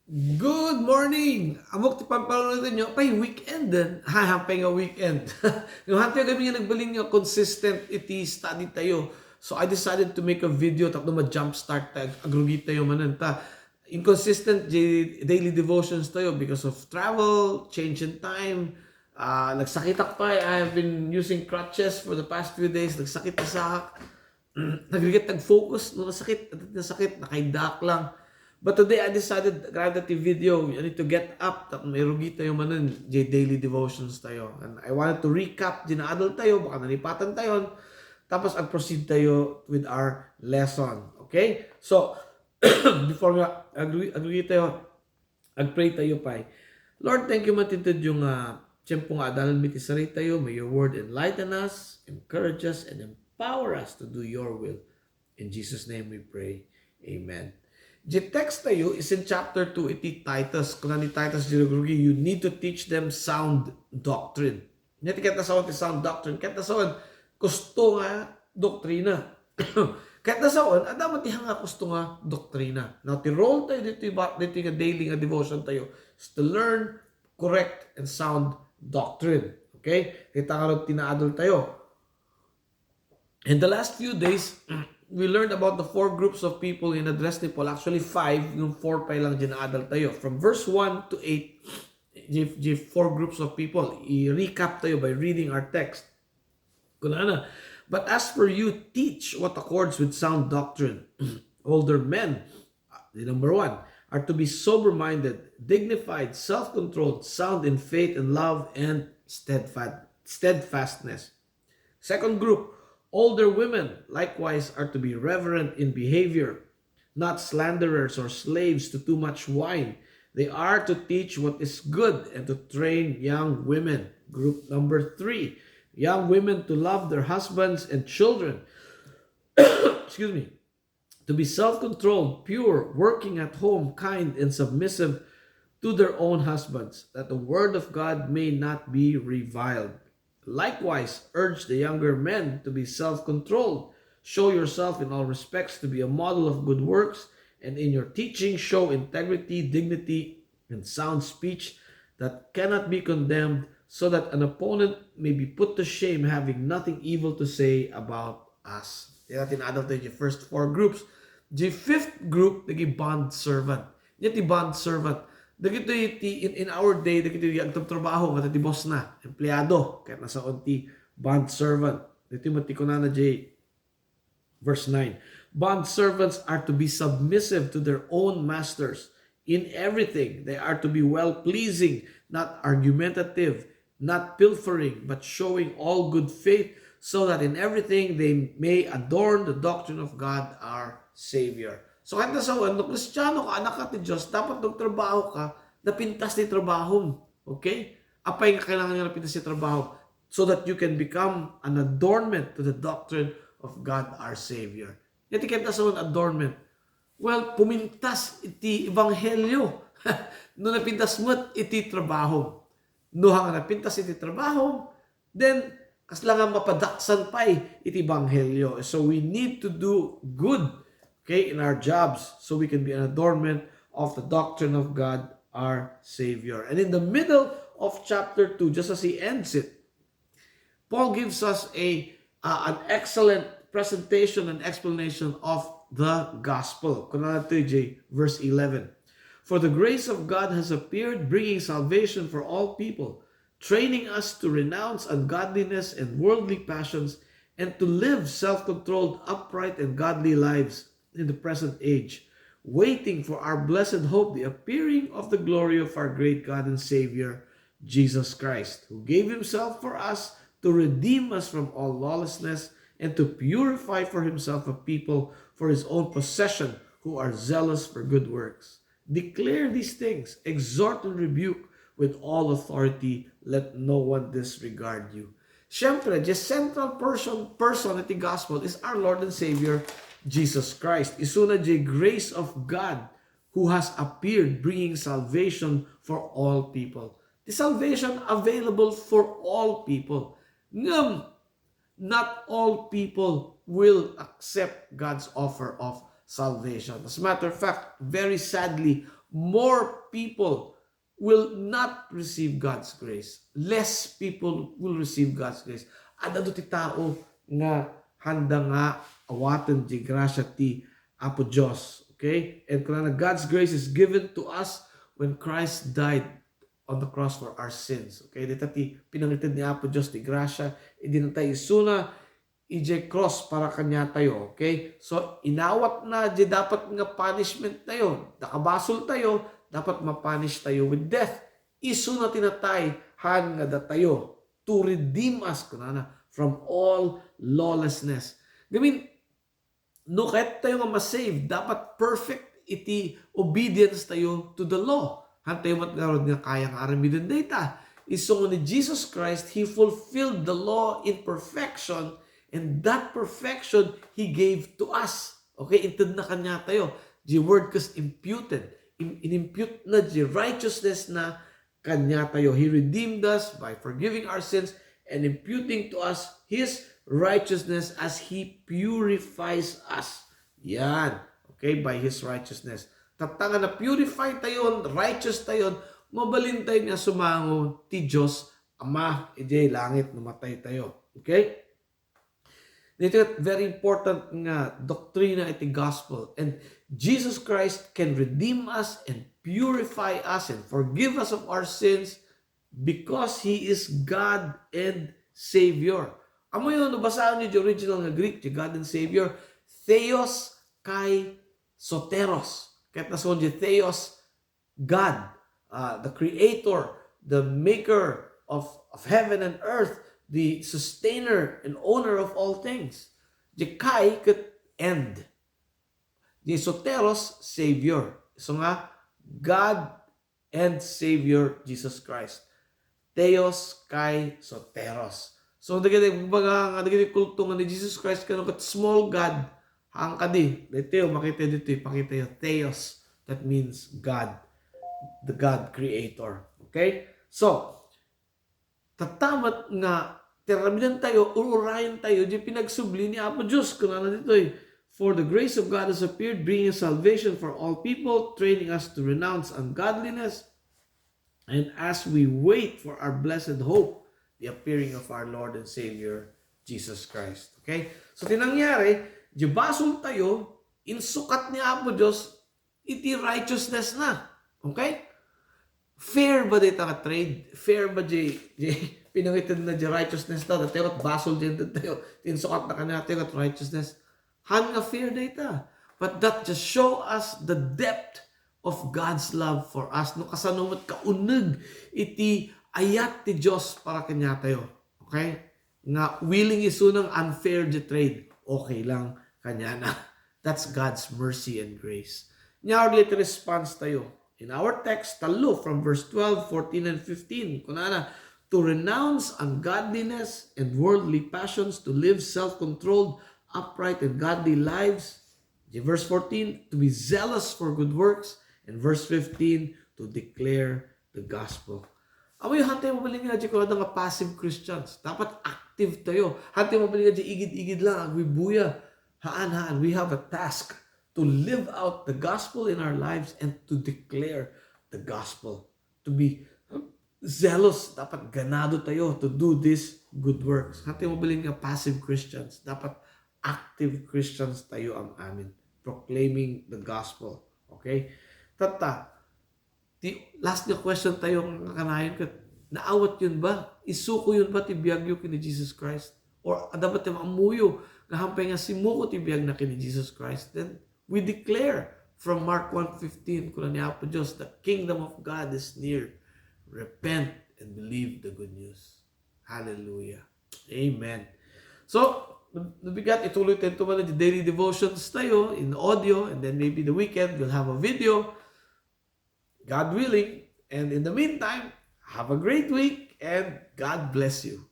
Good morning! Amok ti pampalunod nyo, pay weekend din. Hahampay nga weekend. Yung hantay kami nga nagbaling nga consistent iti study tayo. So I decided to make a video tapno ma-jump start tayo. Agrugi tayo mananta. Inconsistent daily devotions tayo because of travel, change in time. Nagsakitak pa. I have been using crutches for the past few days. Nagsakit na sa nagigit nag-focus no nasakit nakaidak lang. But today I decided grab that video. I need to get up. May rugi tayo manan. Daily devotions tayo. And I wanted to recap. Adult tayo. Baka nalipatan tayo. Tapos proceed tayo with our lesson. Okay? So, before nga, agree tayo. Pray tayo pa. Lord, thank you matintid yung tiyempo nga adalan mitisari tayo. May your word enlighten us, encourage us, and empower us to do your will. In Jesus' name we pray. Amen. The text tayo is in chapter 2, iti Titus. Kung ni Titus Girogugi, you need to teach them sound doctrine. Hindi kita sa sound doctrine. Kita sa gusto nga doktrina. Kita sa ada matihang nga gusto nga doktrina. Now, ti role tayo dito nga daily nga devotion tayo is to learn correct and sound doctrine. Okay? Kita nga rin tinaadol tayo. In the last few days, we learned about the four groups of people in address ni Paul. Actually, five. Yung four pa lang dinaadal tayo. From verse 1 to 8, the four groups of people. I-recap tayo by reading our text. Kunana. But as for you, teach what accords with sound doctrine. Older men, number 1, are to be sober-minded, dignified, self-controlled, sound in faith and love, and steadfastness. Second group, older women likewise are to be reverent in behavior, not slanderers or slaves to too much wine. They are to teach what is good and to train young women. Group number 3, young women to love their husbands and children. Excuse me. To be self-controlled, pure, working at home, kind, and submissive to their own husbands, that the word of God may not be reviled. Likewise, urge the younger men to be self-controlled. Show yourself in all respects to be a model of good works, and in your teaching show integrity, dignity, and sound speech that cannot be condemned, so that an opponent may be put to shame, having nothing evil to say about us. Kaya tinadal tayo yung first four groups. The fifth group, naging bond servant. Yung bond servant, dagito in our day, dagito yung trabaho, matati boss na, empleyado, kaya nasa onti, bond servant. Dito yung matikunana J, verse 9. Bond servants are to be submissive to their own masters. In everything, they are to be well-pleasing, not argumentative, not pilfering, but showing all good faith, so that in everything they may adorn the doctrine of God our Savior. So kahit nasa no Kristiyano ka, anak ka ti Diyos, dapat nagtrabaho ka, napintas ni trabaho. Okay? Apay nga kailangan nga napintas ni trabaho so that you can become an adornment to the doctrine of God our Savior. Yati kahit nasa adornment. Well, pumintas iti ebanghelyo. No napintas mo iti trabaho. No hang napintas iti trabaho, then kaslangan mapadaksan pa iti ebanghelyo. So we need to do good, okay, in our jobs so we can be an adornment of the doctrine of God our Savior. And in the middle of chapter 2, just as he ends it, Paul gives us an excellent presentation and explanation of the gospel. Kunana J, verse 11. For the grace of God has appeared, bringing salvation for all people, training us to renounce ungodliness and worldly passions, and to live self-controlled, upright, and godly lives in the present age, waiting for our blessed hope, the appearing of the glory of our great God and Savior, Jesus Christ, who gave himself for us to redeem us from all lawlessness and to purify for himself a people for his own possession who are zealous for good works. Declare these things, exhort and rebuke with all authority, let no one disregard you. Siyempre, the central person at the gospel is our Lord and Savior, Jesus Christ. Isuna the grace of God who has appeared, bringing salvation for all people. The salvation available for all people. Not all people will accept God's offer of salvation. As a matter of fact, very sadly, more people will not receive God's grace. Less people will receive God's grace. Ada do ti tao nga handa nga awaten di grasya ti Apo Diyos. Okay? And kung God's grace is given to us when Christ died on the cross for our sins. Okay? Dito ti pinangitin ni Apo Diyos ti grasya. Hindi na tayo isuna ije cross para kanya tayo. Okay? So, inawat na di dapat nga punishment tayo. Nakabasol tayo, dapat mapunish tayo with death. Isu na tinatay han nga datayo to redeem us kunana from all lawlessness. I mean, no kahit tayo nga masave, dapat perfect iti obedience tayo to the law. Han tayo matgarod nga kaya nga aramidin data. Isu ni Jesus Christ, He fulfilled the law in perfection, and that perfection He gave to us. Okay, intend na kanya tayo. The word kas imputed. Inimpute na the righteousness na kanya tayo. He redeemed us by forgiving our sins and imputing to us His righteousness as He purifies us. Yan. Okay, by His righteousness. Tatanga na purify tayo, righteous tayo, mabalin tayo nga sumango ti Diyos, Ama, ijay langit, namatay tayo. Okay? Dito, very important nga doktrina iti gospel. And Jesus Christ can redeem us and purify us and forgive us of our sins because He is God and Savior. Amo yun, nabasaan niyo yung original nga Greek, yung God and Savior, Theos kai Soteros. Kahit nason yung Theos, God, the Creator, the Maker of heaven and earth, the sustainer and owner of all things. The kai ket end. The Soteros, Savior. So nga, God and Savior Jesus Christ. Theos kai Soteros. So dagiti baga dagiti kulto nga ni Jesus Christ kano ket small God hang kadi. Dito makita dito ipakita yo Theos. That means God, the God creator. Okay? So tatamat nga tiramidan tayo, ururayan tayo, di pinagsubli ni Apo Diyos. Kuna na dito eh. For the grace of God has appeared, bringing salvation for all people, training us to renounce ungodliness. And as we wait for our blessed hope, the appearing of our Lord and Savior, Jesus Christ. Okay? So tinangyari, di basol tayo, insukat ni Apo Diyos, iti righteousness na. Okay? Fair ba dito ka trade? Fair ba di pinangitin na di righteousness na? Tayo at basol din tayo. Tinsukat na kanina tayo at righteousness. Han nga fair data. But that just show us the depth of God's love for us. No kasanumot kauneg iti ayat ti Diyos para kanya tayo. Okay? Nga willing isunang unfair di trade. Okay lang kanya na. That's God's mercy and grace. Nya our little response tayo. In our text, talo from verse 12, 14, and 15. Kunana, to renounce ungodliness and worldly passions, to live self-controlled, upright, and godly lives. Verse 14, to be zealous for good works. And verse 15, to declare the gospel. Amoy, hantay mo baling nga di ko nga passive Christians. Dapat active tayo. Hantay mo baling nga di igid-igid lang. Agwibuya. Haan. We have a task to live out the gospel in our lives and to declare the gospel. To be zealous. Dapat ganado tayo to do these good works. Hantay mo baling nga passive Christians. Dapat active Christians tayo ang amin. Proclaiming the gospel. Okay? Tata, last nga question tayo ang kanayon ka. Naawat yun ba? Isuko yun ba ti biyagyo kini Jesus Christ? Or dapat yung amuyo nga hampay nga simuko ti biyag na kini Jesus Christ? Then, we declare from Mark 1:15, kung niya po Diyos, the kingdom of God is near. Repent and believe the good news. Hallelujah. Amen. So, nabigat, ituloy tayo ito the daily devotions tayo in audio, and then maybe the weekend we'll have a video, God willing. And in the meantime, have a great week and God bless you.